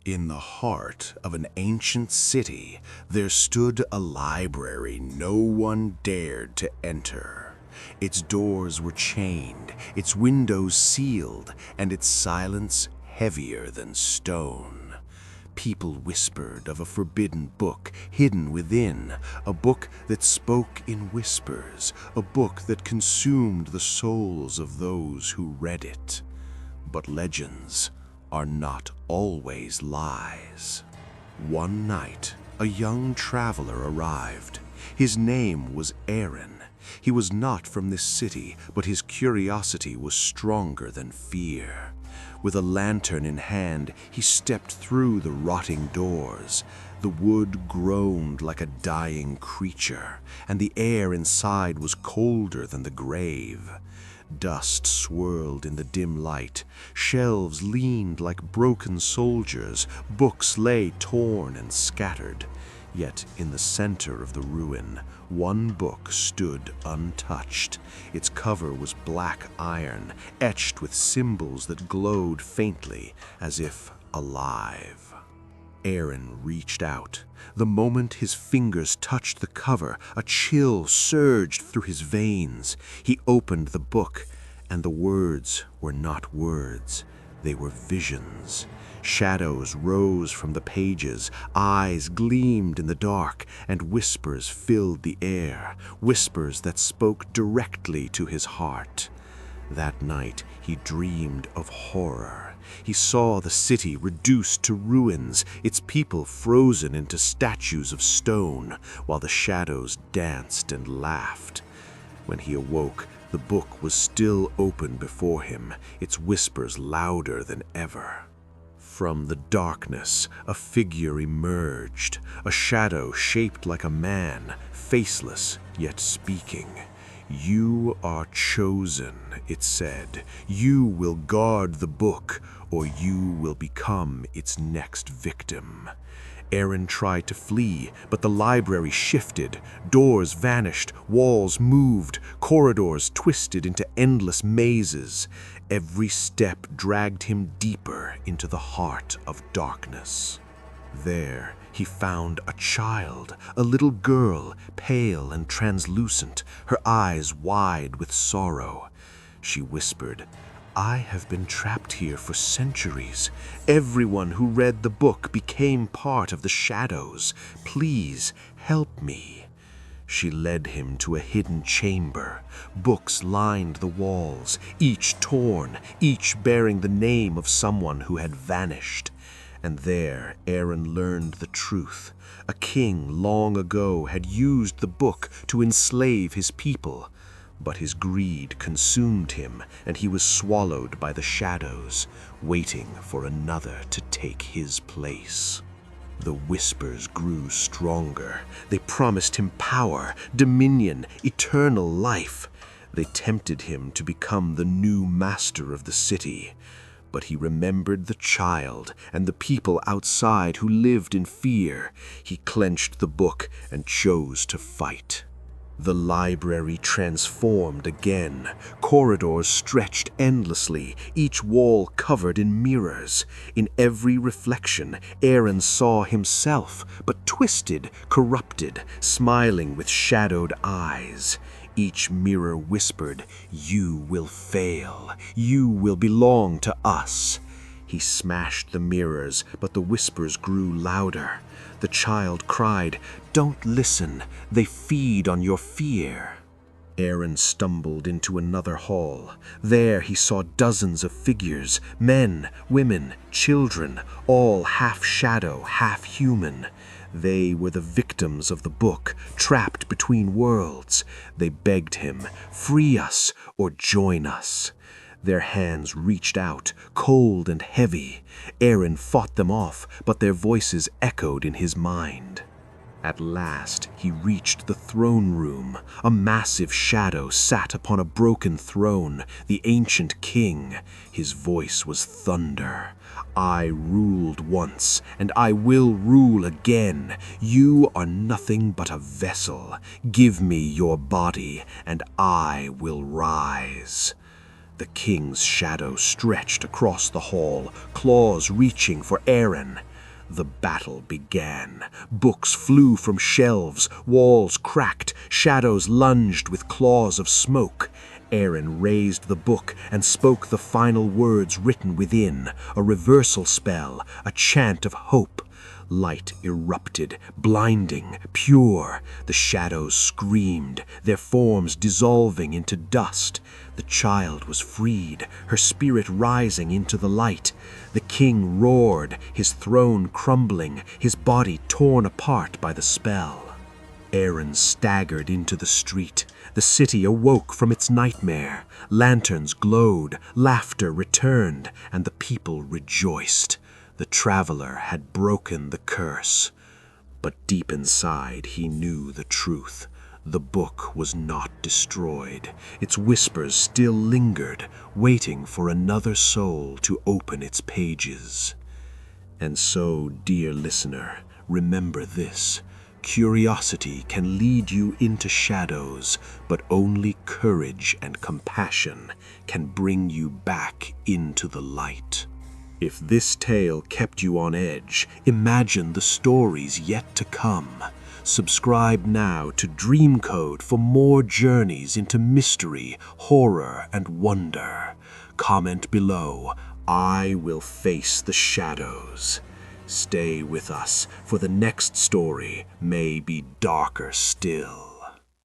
In the heart of an ancient city, there stood a library no one dared to enter. Its doors were chained, its windows sealed, and its silence heavier than stone. People whispered of a forbidden book hidden within, a book that spoke in whispers, a book that consumed the souls of those who read it. But legends are not always lies. One night, a young traveler arrived. His name was Arin. He was not from this city, but his curiosity was stronger than fear. With a lantern in hand, he stepped through the rotting doors. The wood groaned like a dying creature, and the air inside was colder than the grave. Dust swirled in the dim light. Shelves leaned like broken soldiers. Books lay torn and scattered. Yet in the center of the ruin, one book stood untouched. Its cover was black iron, etched with symbols that glowed faintly, as if alive. Arin reached out. The moment his fingers touched the cover, a chill surged through his veins. He opened the book, and the words were not words. They were visions. Shadows rose from the pages, eyes gleamed in the dark, and whispers filled the air, whispers that spoke directly to his heart. That night, he dreamed of horror. He saw the city reduced to ruins, its people frozen into statues of stone, while the shadows danced and laughed. When he awoke, the book was still open before him, its whispers louder than ever. From the darkness, a figure emerged, a shadow shaped like a man, faceless yet speaking. "You are chosen," it said. "You will guard the book, or you will become its next victim." Arin tried to flee, but the library shifted. Doors vanished, walls moved, corridors twisted into endless mazes. Every step dragged him deeper into the heart of darkness. There, he found a child, a little girl, pale and translucent, her eyes wide with sorrow. She whispered, "I have been trapped here for centuries. Everyone who read the book became part of the shadows. Please help me." She led him to a hidden chamber. Books lined the walls, each torn, each bearing the name of someone who had vanished. And there, Arin learned the truth. A king long ago had used the book to enslave his people. But his greed consumed him, and he was swallowed by the shadows, waiting for another to take his place. The whispers grew stronger. They promised him power, dominion, eternal life. They tempted him to become the new master of the city. But he remembered the child and the people outside who lived in fear. He clenched the book and chose to fight. The library transformed again. Corridors stretched endlessly, each wall covered in mirrors. In every reflection, Arin saw himself, but twisted, corrupted, smiling with shadowed eyes. Each mirror whispered, "You will fail. You will belong to us." He smashed the mirrors, but the whispers grew louder. The child cried, "Don't listen. They feed on your fear." Arin stumbled into another hall. There he saw dozens of figures, men, women, children, all half shadow, half human. They were the victims of the book, trapped between worlds. They begged him, "Free us or join us." Their hands reached out, cold and heavy. Arin fought them off, but their voices echoed in his mind. At last, he reached the throne room. A massive shadow sat upon a broken throne, the ancient king. His voice was thunder. "I ruled once, and I will rule again. You are nothing but a vessel. Give me your body, and I will rise." The king's shadow stretched across the hall, claws reaching for Arin. The battle began. Books flew from shelves, walls cracked, shadows lunged with claws of smoke. Arin raised the book and spoke the final words written within, a reversal spell, a chant of hope. Light erupted, blinding, pure. The shadows screamed, their forms dissolving into dust. The child was freed, her spirit rising into the light. The king roared, his throne crumbling, his body torn apart by the spell. Arin staggered into the street. The city awoke from its nightmare. Lanterns glowed, laughter returned, and the people rejoiced. The traveler had broken the curse. But deep inside he knew the truth. The book was not destroyed. Its whispers still lingered, waiting for another soul to open its pages. And so, dear listener, remember this. Curiosity can lead you into shadows, but only courage and compassion can bring you back into the light. If this tale kept you on edge, imagine the stories yet to come. Subscribe now to DreamCode for more journeys into mystery, horror, and wonder. Comment below, I will face the shadows. Stay with us, for the next story may be darker still.